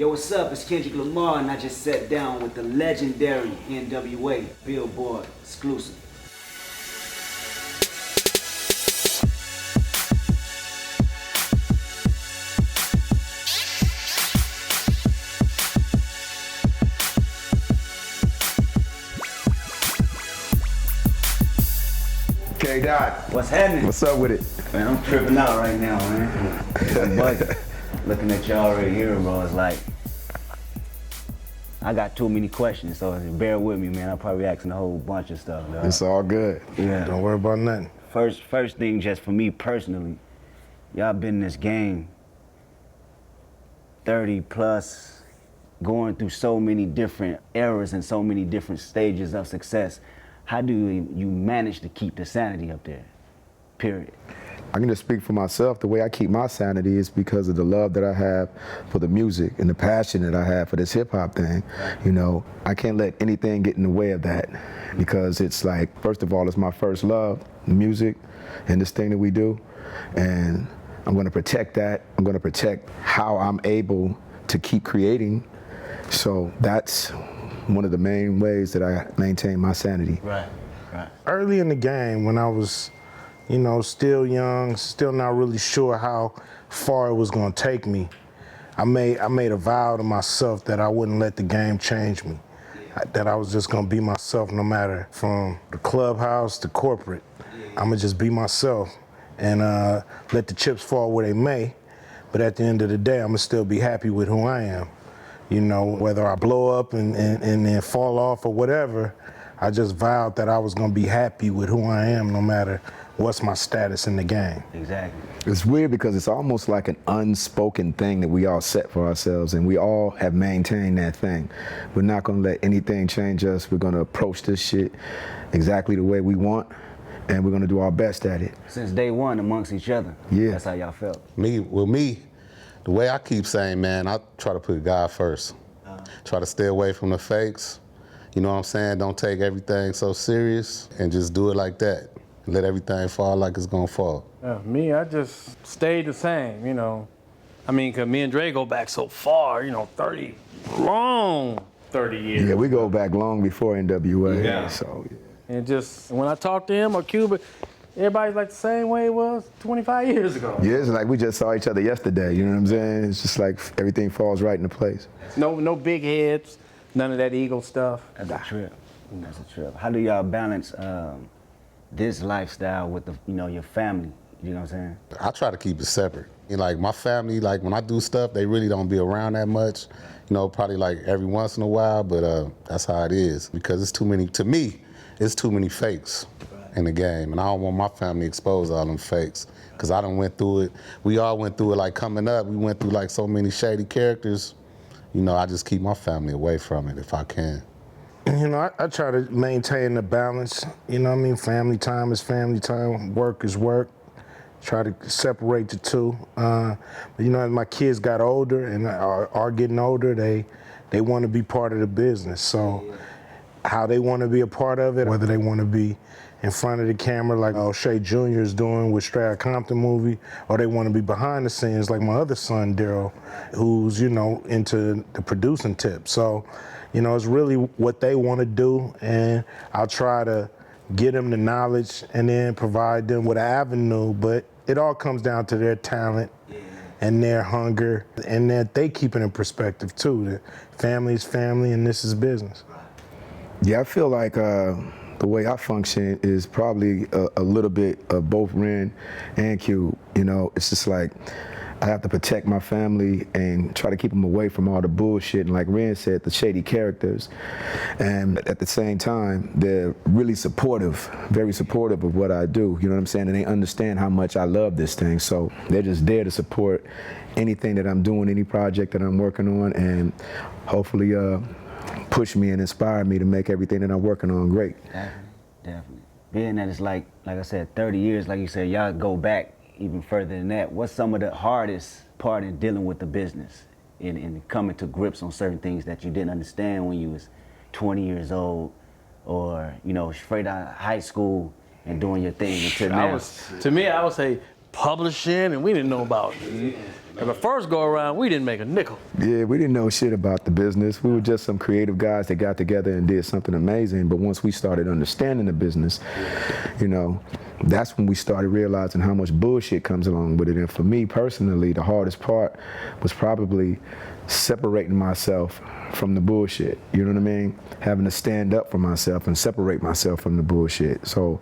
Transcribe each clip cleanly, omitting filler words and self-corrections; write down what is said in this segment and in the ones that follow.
Yo, what's up? It's Kendrick Lamar, and I just sat down with the legendary N.W.A. Billboard exclusive. K-Dot. What's happening? What's up with it? Man, I'm tripping out right now, man. I'm bugging. Looking at y'all right here, bro, it's like, I got too many questions, so bear with me, man. I'm probably asking a whole bunch of stuff, dog. It's all good. Yeah. Don't worry about nothing. First thing, just for me personally, y'all been in this game 30 plus, going through so many different eras and so many different stages of success. How do you manage to keep the sanity up there, period? I can just speak for myself. The way I keep my sanity is because of the love that I have for the music and the passion that I have for this hip hop thing. You know, I can't let anything get in the way of that because it's like, first of all, it's my first love, the music and this thing that we do. And I'm gonna protect that. I'm gonna protect how I'm able to keep creating. So that's one of the main ways that I maintain my sanity. Right, right. Early in the game, when I was, you know, still young, still not really sure how far it was gonna take me, I made a vow to myself that I wouldn't let the game change me. That I was just gonna be myself no matter from the clubhouse to corporate. I'ma just be myself and let the chips fall where they may, but at the end of the day, I'ma still be happy with who I am. You know, whether I blow up and then fall off or whatever, I just vowed that I was gonna be happy with who I am no matter what's my status in the game. Exactly. It's weird because it's almost like an unspoken thing that we all set for ourselves, and we all have maintained that thing. We're not gonna let anything change us. We're gonna approach this shit exactly the way we want, and we're gonna do our best at it. Since day one amongst each other. Yeah. That's how y'all felt. Me, the way I keep saying, man, I try to put God first. Try to stay away from the fakes. You know what I'm saying? Don't take everything so serious and just do it like that. Let everything fall like it's gonna fall. Me, I just stayed the same, you know. I mean, cause me and Dre go back so far, you know, 30 years. Yeah, we go back long before N.W.A. Yeah. So, yeah. And just, when I talk to him or Cuba, everybody's like the same way it was 25 years ago. Yeah, it's like we just saw each other yesterday, you know what I'm saying? It's just like everything falls right into place. No big heads, none of that ego stuff. That's a trip. That's a trip. How do y'all balance this lifestyle with the, you know, your family? You know what I'm saying? I try to keep it separate. Like my family, like when I do stuff, they really don't be around that much. You know, probably like every once in a while, but that's how it is. Because it's too many, to me, it's too many fakes in the game. And I don't want my family exposed to all them fakes. Cause I done went through it. We all went through it, like coming up, we went through like so many shady characters. You know, I just keep my family away from it if I can. You know, I try to maintain the balance. You know what I mean? Family time is family time, work is work. Try to separate the two. But you know, as my kids got older and are getting older, they want to be part of the business. So how they want to be a part of it, whether they want to be in front of the camera like O'Shea Jr. is doing with Straight Outta Compton movie, or they want to be behind the scenes like my other son, Daryl, who's, you know, into the producing tip. So, you know, it's really what they want to do, and I'll try to get them the knowledge and then provide them with an avenue, but it all comes down to their talent and their hunger, and that they keep it in perspective too, that family is family and this is business. Yeah, I feel like the way I function is probably a little bit of both Ren and Cube. You know, it's just like I have to protect my family and try to keep them away from all the bullshit and, like Ren said, the shady characters. And at the same time, they're really supportive, very supportive of what I do. You know what I'm saying? And they understand how much I love this thing. So they're just there to support anything that I'm doing, any project that I'm working on, and hopefully push me and inspire me to make everything that I'm working on great. Definitely. Being that it's like I said, 30 years, like you said, y'all go back even further than that. What's some of the hardest part in dealing with the business and coming to grips on certain things that you didn't understand when you was 20 years old or, you know, straight out of high school and doing your thing until now? To me, I would say publishing, and we didn't know about. At the first go around, we didn't make a nickel. Yeah, we didn't know shit about the business. We were just some creative guys that got together and did something amazing. But once we started understanding the business, you know, that's when we started realizing how much bullshit comes along with it. And for me personally, the hardest part was probably separating myself from the bullshit. You know what I mean? Having to stand up for myself and separate myself from the bullshit. So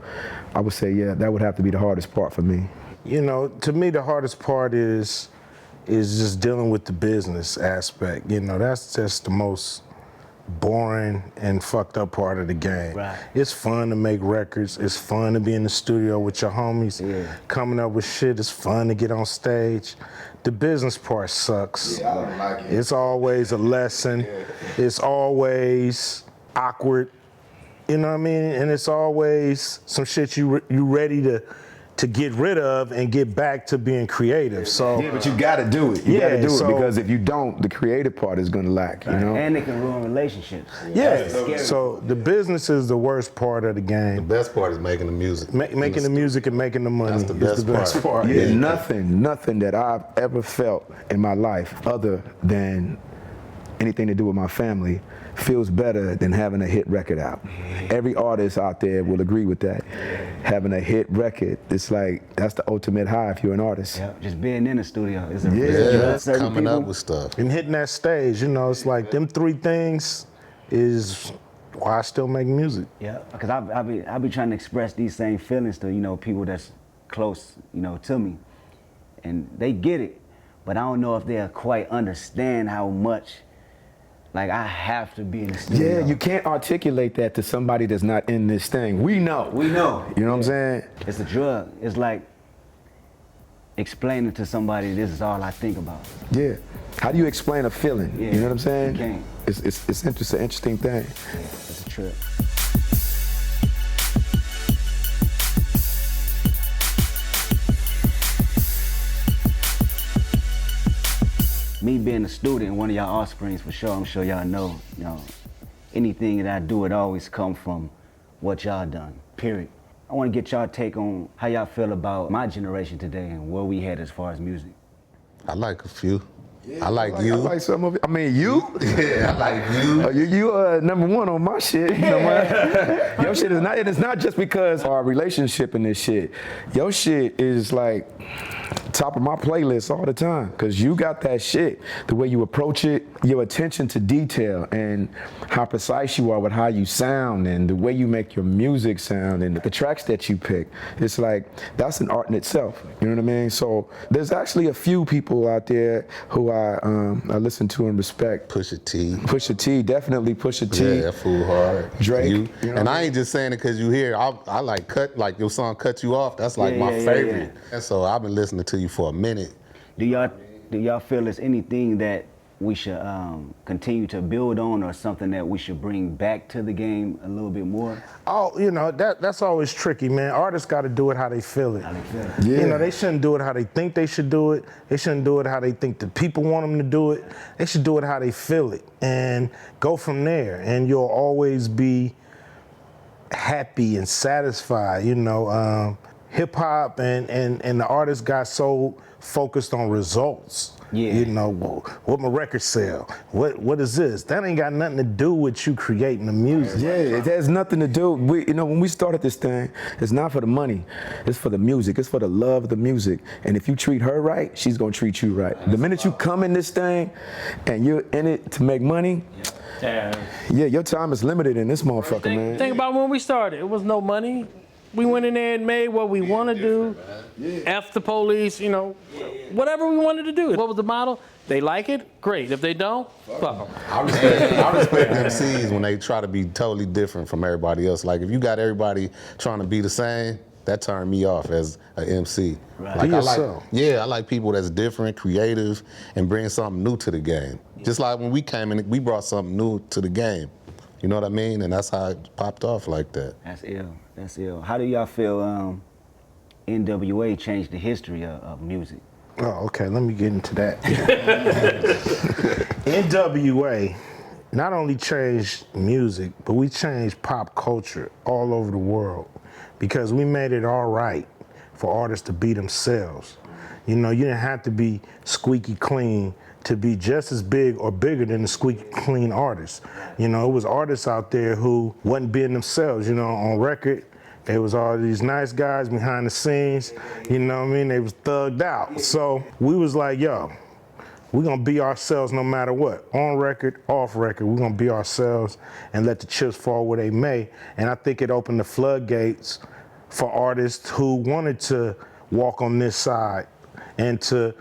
I would say, yeah, that would have to be the hardest part for me. You know, to me, the hardest part is just dealing with the business aspect. You know, that's just the most boring and fucked up part of the game. Right. It's fun to make records. It's fun to be in the studio with your homies, coming up with shit. It's fun to get on stage. The business part sucks. Yeah, I don't like it. It's always a lesson. It's always awkward. You know what I mean? And it's always some shit you ready to get rid of and get back to being creative. So Yeah, but you gotta do it. You gotta do it because if you don't, the creative part is gonna lack, you know? And it can ruin relationships. yeah, Scary. so the business is the worst part of the The game. best part is making the music. Making the music and making the money That's the best part. Yeah, nothing that I've ever felt in my life other than anything to do with my family feels better than having a hit record out. Every artist out there will agree with that. Having a hit record, it's like, that's the ultimate high if you're an artist. Yeah, just being in the studio is a Yeah, certain coming people, up with stuff. And hitting that stage, you know, it's like them three things is why I still make music. Yeah, because I be trying to express these same feelings to, you know, people that's close, you know, to me, and they get it, but I don't know if they'll quite understand how much, like, I have to be in the studio. Yeah, you can't articulate that to somebody that's not in this thing. We know. We know. You know what I'm saying? It's a drug. It's like explaining to somebody this is all I think about. Yeah. How do you explain a feeling? Yeah, You know what I'm saying? you can't. It's an interesting thing. It's a trip. Me being a student, one of y'all offsprings for sure, I'm sure y'all know, you know, anything that I do, it always come from what y'all done, period. I want to get y'all take on how y'all feel about my generation today and where we head as far as music. I like a few. I like you. I like some of it. I mean, you? Yeah, I like you. You number one on my shit. You know what? Your shit is not, and it's not just because of our relationship and this shit. Your shit is like top of my playlist all the time, because you got that shit, the way you approach it, your attention to detail, and how precise you are with how you sound, and the way you make your music sound, and the tracks that you pick. It's like, that's an art in itself, you know what I mean? So there's actually a few people out there who I listen to and respect. Pusha T. Pusha T, definitely Pusha T. Yeah, that fool hard. Drake. You. You know And what I I ain't just saying it because you here. I like your song Cut You Off. That's like Yeah, my yeah, yeah, favorite. And so I've been listening to you for a minute. Do y'all feel there's anything that we should continue to build on, or something that we should bring back to the game a little bit more? Oh, you know, that's always tricky, man. Artists got to do it how they feel it. How they feel? Yeah. You know, they shouldn't do it how they think they should do it. They shouldn't do it how they think the people want them to do it. They should do it how they feel it and go from there. And you'll always be happy and satisfied. You know, hip hop and the artists got so focused on results. Yeah. You know, what my record sell? What is this? That ain't got nothing to do with you creating the music. Yeah, it has nothing to do. You know, when we started this thing, it's not for the money. It's for the music. It's for the love of the music. And if you treat her right, she's gonna treat you right. The minute you come in this thing and you're in it to make money, yeah, your time is limited in this motherfucker, man. Think about when we started. It was no money. We went in there and made what we want to do. F the police, you know, whatever we wanted to do. What was the model? They like it, great. If they don't, fuck them. I respect MCs when they try to be totally different from everybody else. Like if you got everybody trying to be the same, that turned me off as an MC. Right. Like Be I like, yourself. yeah, I like people that's different, creative, and bring something new to the game. Just like when we came in, we brought something new to the game. You know what I mean? And that's how it popped off like that. That's ill. That's ill. How do y'all feel N.W.A. changed the history of music? Oh, okay, let me get into that. N.W.A. not only changed music, but we changed pop culture all over the world because we made it all right for artists to be themselves. You know, you didn't have to be squeaky clean to be just as big or bigger than the squeaky clean artists. You know, it was artists out there who wasn't being themselves. You know, on record, there was all these nice guys behind the scenes. You know what I mean? They was thugged out. So we was like, yo, we're gonna be ourselves no matter what. On record, off record, we're gonna be ourselves and let the chips fall where they may. And I think it opened the floodgates for artists who wanted to walk on this side and to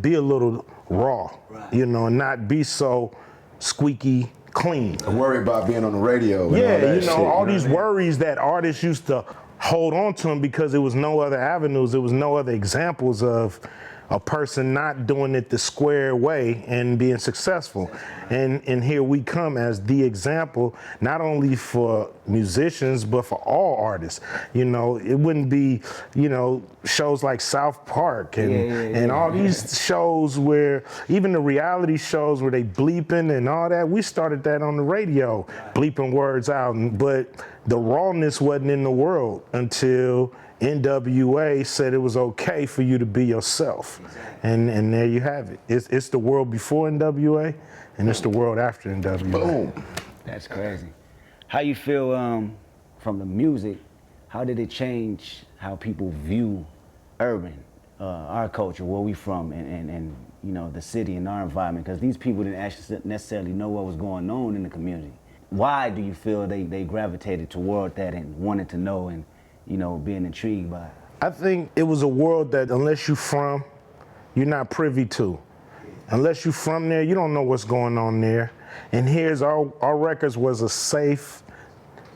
be a little raw, you know, and not be so squeaky clean. Worry about being on the radio. And Yeah, all that you know, shit, all you these what I mean? worries that artists used to hold on to them because there was no other avenues, there was no other examples of a person not doing it the square way and being successful. And here we come as the example, not only for musicians, but for all artists. You know, it wouldn't be, you know, shows like South Park and all these shows where, even the reality shows where they bleeping and all that, we started that on the radio, bleeping words out. But the rawness wasn't in the world until N.W.A. said it was okay for you to be yourself. And there you have it. It's the world before N.W.A. and it's the world after N.W.A. Boom. That's crazy. How you feel from the music? How did it change how people view urban, our culture, where we from, and you know, the city and our environment? Because these people didn't actually necessarily know what was going on in the community. Why do you feel they gravitated toward that and wanted to know and, you know, being intrigued by it? I think it was a world that unless you're from, you're not privy to. Unless you're from there, you don't know what's going on there. And here's our records was a safe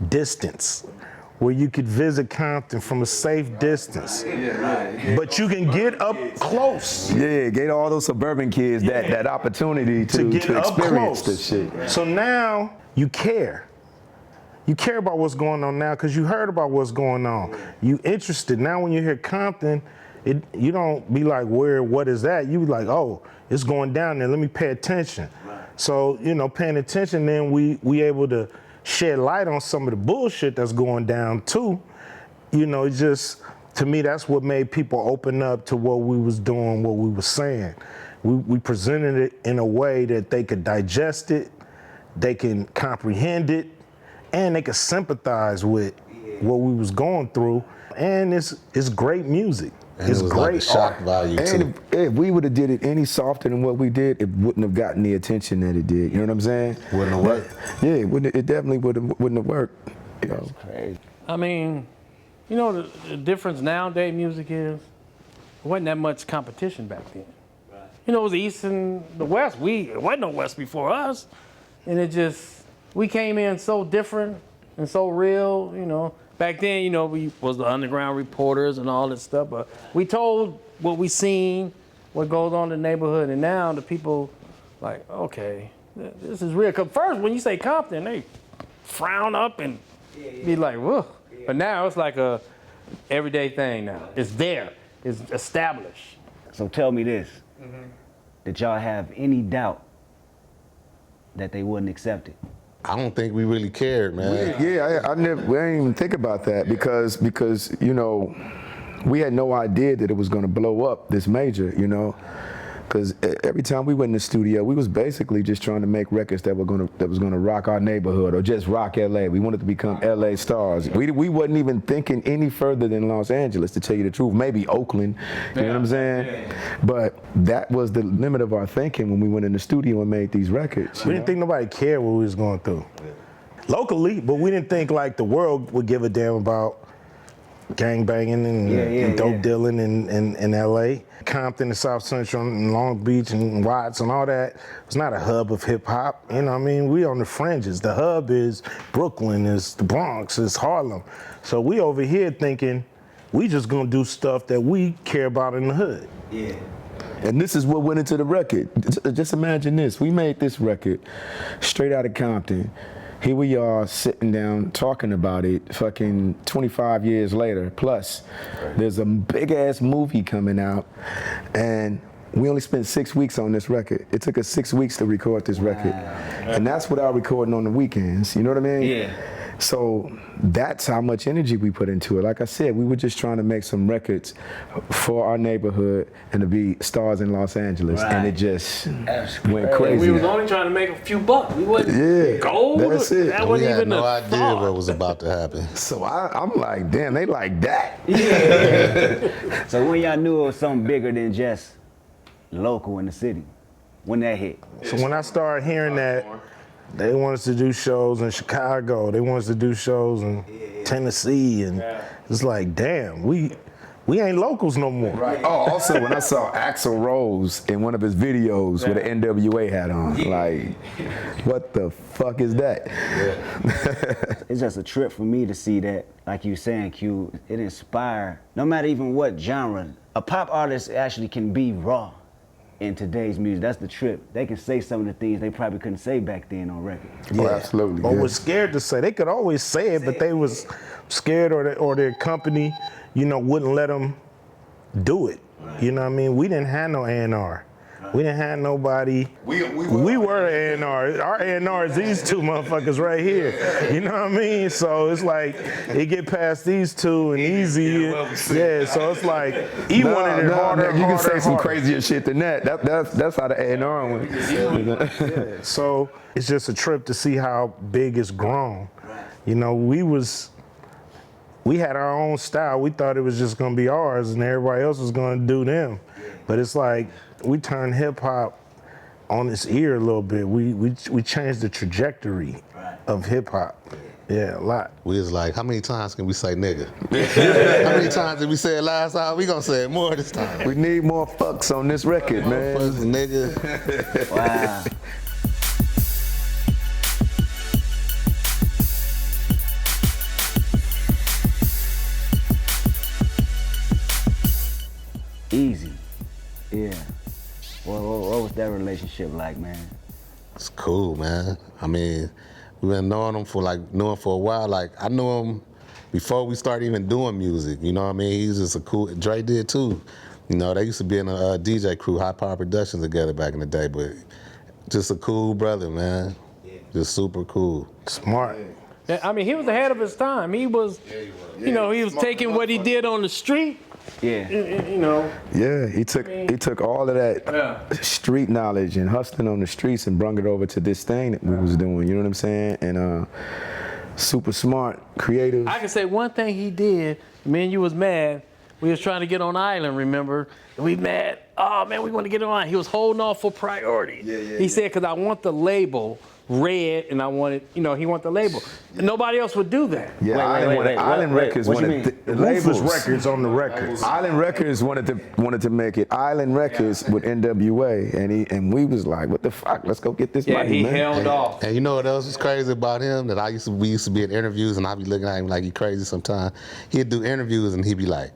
distance where you could visit Compton from a safe distance. But you can get up close. Yeah, gave all those suburban kids that opportunity to get up experience close. this shit. So now you care. You care about what's going on now because you heard about what's going on. You interested. Now when you hear Compton, you don't be like, what is that? You be like, oh, it's going down there. Let me pay attention. So, you know, paying attention, then we able to shed light on some of the bullshit that's going down too. You know, it just, to me, that's what made people open up to what we was doing, what we was saying. We presented it in a way that they could digest it, they can comprehend it, and they could sympathize with what we was going through. And it's great music. And it's it was great like a shock art. value too. And if we would have did it any softer than what we did, it wouldn't have gotten the attention that it did. You know what I'm saying? Wouldn't have worked. Yeah, it definitely wouldn't have worked. You know? Crazy. I mean, you know the difference nowadays music is, there wasn't that much competition back then. You know, it was the East and the West. It wasn't no West before us. And it just, we came in so different and so real, you know. Back then, you know, we was the underground reporters and all that stuff, but we told what we seen, what goes on in the neighborhood, and now the people like, okay, this is real. 'Cause first, when you say Compton, they frown up and be like, whoa. But now it's like a everyday thing now. It's there, it's established. So tell me this, did y'all have any doubt that they wouldn't accept it? I don't think we really cared, man. Yeah, I never. We didn't even think about that because you know, we had no idea that it was going to blow up this major. You know, because every time we went in the studio, we was basically just trying to make records that was gonna rock our neighborhood or just rock LA. We wanted to become LA stars. We wasn't even thinking any further than Los Angeles, to tell you the truth. Maybe Oakland. You know what I'm saying? Yeah. But that was the limit of our thinking when we went in the studio and made these records. We didn't think nobody cared what we was going through. Locally, but we didn't think like the world would give a damn about gangbanging and dope dealing in LA. Compton and South Central and Long Beach and Watts and all that. It's not a hub of hip hop. You know what I mean? We on the fringes. The hub is Brooklyn, is the Bronx, is Harlem. So we over here thinking we just gonna do stuff that we care about in the hood. Yeah. And this is what went into the record. Just imagine this. We made this record straight out of Compton. Here we are sitting down talking about it fucking 25 years later. Plus, there's a big ass movie coming out and we only spent 6 weeks on this record. It took us 6 weeks to record this record. And that's without recording on the weekends, you know what I mean? Yeah. So that's how much energy we put into it. Like I said, we were just trying to make some records for our neighborhood and to be stars in Los Angeles, and it just went crazy. We was only trying to make a few bucks. We wasn't gold. That's it. That We wasn't had even no a idea thought. what was about to happen. So I'm like, damn, they like that. So when y'all knew it was something bigger than just local in the city, when that hit? So when I started hearing that, they want us to do shows in Chicago, they want us to do shows in Tennessee, and it's like, damn, we ain't locals no more. Right. Oh, also when I saw Axl Rose in one of his videos with an N.W.A hat on, like, what the fuck is that? It's just a trip for me to see that, like you saying, Q, it inspired, no matter even what genre, a pop artist actually can be raw in today's music. That's the trip. They can say some of the things they probably couldn't say back then on record. Oh, absolutely. Or was scared to say. They could always say it, but they was scared, or their company, wouldn't let them do it. You know what I mean? We didn't have no A&R. We didn't have nobody. We were A&R. Our A&R is these two motherfuckers right here. You know what I mean? So it's like, it get past these two and easy. Yeah, so it's like, he wanted it harder, you can harder, say some harder. crazier shit than that. That's how the A&R went. Yeah, so it's just a trip to see how big it's grown. We had our own style. We thought it was just gonna be ours and everybody else was gonna do them. But it's like, we turned hip hop on its ear a little bit. We changed the trajectory of hip hop. Yeah, a lot. We was like, how many times can we say nigga? How many times did we say it last time? We gonna say it more this time. We need more fucks on this record, man. Fuck, nigga. Wow. Easy. Yeah. What was that relationship like, man? It's cool, man. I mean, we've been knowing him for a while. Like, I knew him before we started even doing music. You know what I mean? He's just a cool. Dre did too. They used to be in a DJ crew, High Power Productions, together back in the day. But just a cool brother, man. Just super cool. Smart. Yeah, I mean, he was ahead of his time. He was, he was taking what he did on the street. Yeah. Yeah, he took all of that street knowledge and hustling on the streets and brung it over to this thing that we was doing. You know what I'm saying? And super smart, creative. I can say one thing he did. Me and you was mad. We was trying to get on Island, remember? And we mad. Oh man, we want to get on. He was holding off for priority. He said, because I want the label red, and I wanted, he wanted the label. And nobody else would do that. Yeah, Island Records what you wanted mean? Ruthless Records on the records. Island Records wanted to make it Island Records with N.W.A. and we was like, what the fuck? Let's go get this money, he man. held off. And you know what else is crazy about him? That we used to be in interviews, and I'd be looking at him like he crazy sometimes. He'd do interviews, and he'd be like,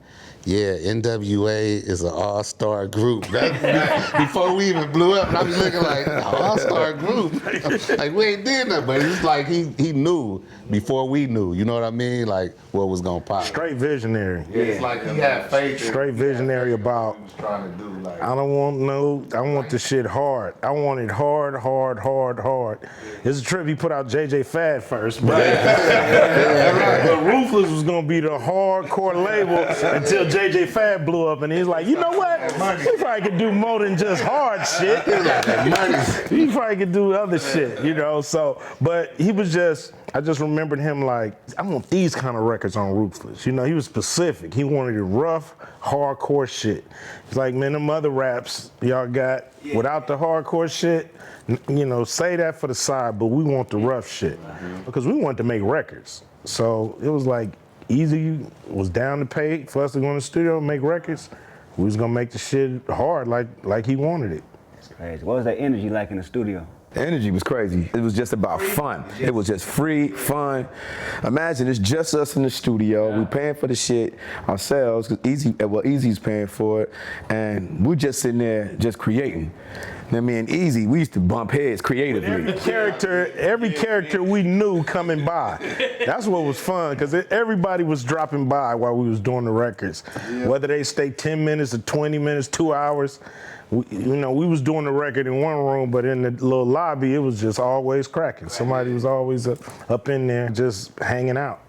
yeah, N.W.A. is an all-star group. Before we even blew up, and I was looking like, all-star group? Like, we ain't did nothing, but it's like he knew before we knew, you know what I mean? Like, what was gonna pop. Straight visionary. Yeah, it's like he had faith. Straight visionary about, He was trying to do like. I want the shit hard. I want it hard, hard, hard, hard. It's a trip he put out JJ Fad first, but Ruthless was gonna be the hardcore label until JJ Fad blew up, and he's like, you know what? We probably could do more than just hard shit. He probably could do other shit, So, but he was just. I just remembered him like, I want these kind of records on Ruthless. He was specific. He wanted it rough, hardcore shit. He's like, man, them other raps y'all got without the hardcore shit, say that for the side, but we want the rough shit. Because we wanted to make records. So it was like, Easy was down to pay for us to go in the studio and make records. We was gonna make the shit hard like he wanted it. That's crazy. What was that energy like in the studio? The energy was crazy. It was just about fun. It was just free, fun. Imagine it's just us in the studio. We paying for the shit ourselves, because Easy's paying for it, and we're just sitting there just creating. Me and Easy, we used to bump heads creatively. Every character we knew coming by. That's what was fun, because everybody was dropping by while we was doing the records. Whether they stay 10 minutes or 20 minutes, 2 hours. We was doing the record in one room, but in the little lobby, it was just always cracking. Somebody was always up in there just hanging out.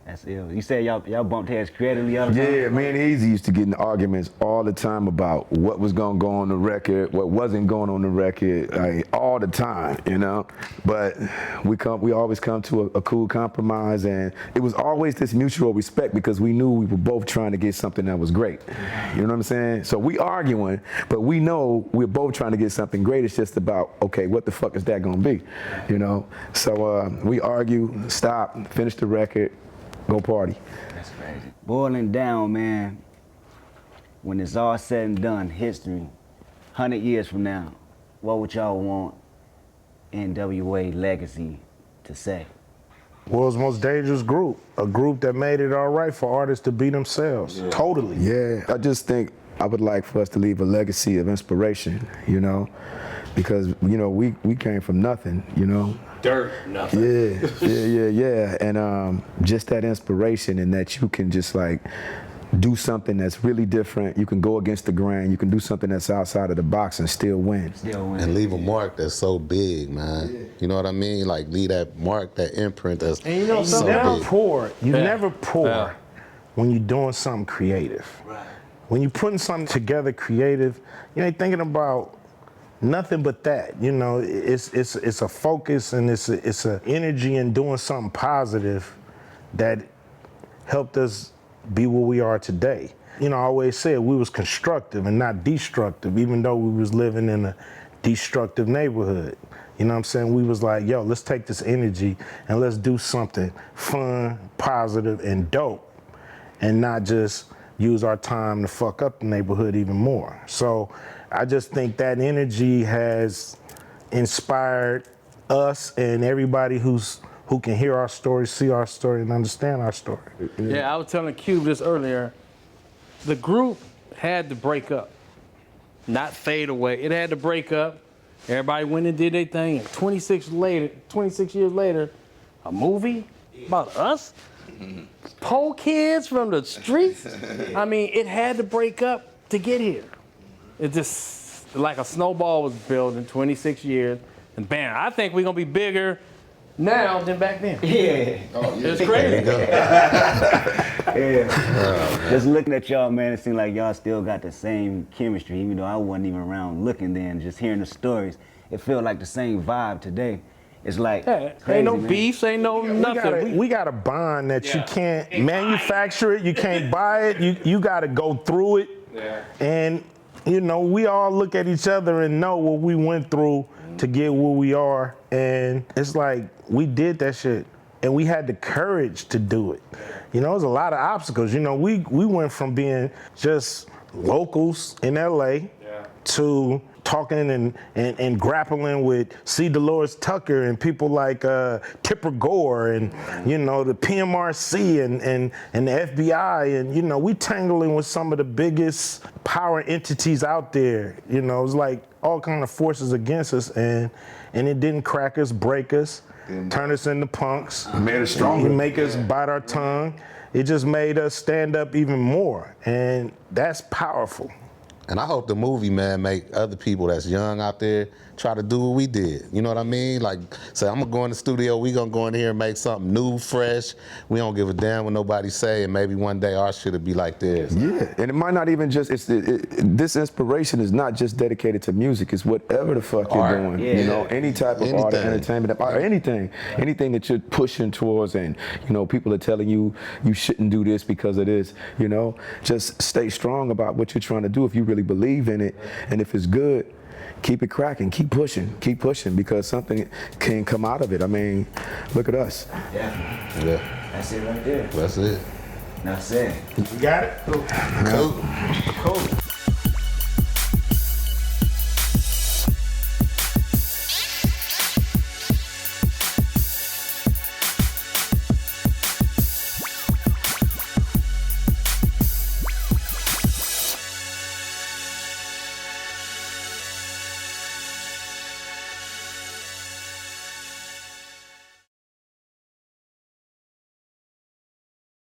That's ill. You said y'all bumped heads creatively all the time? Yeah, me and Easy used to get in arguments all the time about what was gonna go on the record, what wasn't going on the record, like, all the time, you know. But we always come to a cool compromise, and it was always this mutual respect because we knew we were both trying to get something that was great. You know what I'm saying? So we arguing, but we know we're both trying to get something great. It's just about, okay, what the fuck is that gonna be, you know? So we argue, stop, finish the record. Go party. That's crazy. Boiling down, man, when it's all said and done, history, 100 years from now, what would y'all want N.W.A. legacy to say? World's most dangerous group. A group that made it all right for artists to be themselves. Yeah. Totally. Yeah, I just think I would like for us to leave a legacy of inspiration, you know, because, you know, we came from nothing, you know. Dirt, nothing. Yeah. And just that inspiration, and that you can just like do something that's really different. You can go against the grain. You can do something that's outside of the box and still win. And leave a mark that's so big, man. Yeah. You know what I mean? Like, leave that mark, that imprint that's and you know, so big. You Yeah. never pour when you're doing something creative. Right. When you're putting something together creative, you ain't thinking about nothing but that. You know, it's a focus, and it's a energy in doing something positive that helped us be where we are today. You know, I always said we was constructive and not destructive, even though we was living in a destructive neighborhood. You know what I'm saying? We was like, yo, let's take this energy and let's do something fun, positive, and dope, and not just use our time to fuck up the neighborhood even more. So I just think that energy has inspired us and everybody who can hear our story, see our story, and understand our story. Yeah, I was telling Cube this earlier. The group had to break up, not fade away. It had to break up. Everybody went and did their thing. And 26 years later, a movie about us? Poor kids from the streets? I mean, it had to break up to get here. It just, like a snowball was built in 26 years, and bam, I think we're gonna be bigger now than back then. Yeah. It's crazy. Just looking at y'all, man, it seems like y'all still got the same chemistry, even though I wasn't even around looking then. Just hearing the stories, it felt like the same vibe today. It's like crazy, ain't no man. beefs, ain't no nothing. We got a bond that you can't manufacture it, you can't buy it, you gotta go through it. Yeah. And you know, we all look at each other and know what we went through to get where we are. And it's like, we did that shit and we had the courage to do it. You know, there's a lot of obstacles. You know, we went from being just locals in LA to talking and grappling with C. Dolores Tucker and people like Tipper Gore and, you know, the PMRC and the FBI. And, you know, we tangling with some of the biggest power entities out there. You know, it was like all kind of forces against us, and it didn't crack us, break us, turn us into punks. It made us stronger. Make us bite our tongue. It just made us stand up even more, and that's powerful. And I hope the movie, man, make other people that's young out there try to do what we did. You know what I mean? Like, say, I'm gonna go in the studio, we gonna go in here and make something new, fresh. We don't give a damn what nobody say, and maybe one day our shit'll be like theirs. Yeah, and it might not even just, this inspiration is not just dedicated to music, it's whatever the fuck you're doing. You know, any type of art or entertainment, or anything that you're pushing towards, and, you know, people are telling you, you shouldn't do this because of this, you know, just stay strong about what you're trying to do if you really believe in it, and if it's good, keep it cracking, keep pushing, because something can come out of it. I mean, look at us. Yeah. That's it right there. That's it. That's it. You got it? Cool.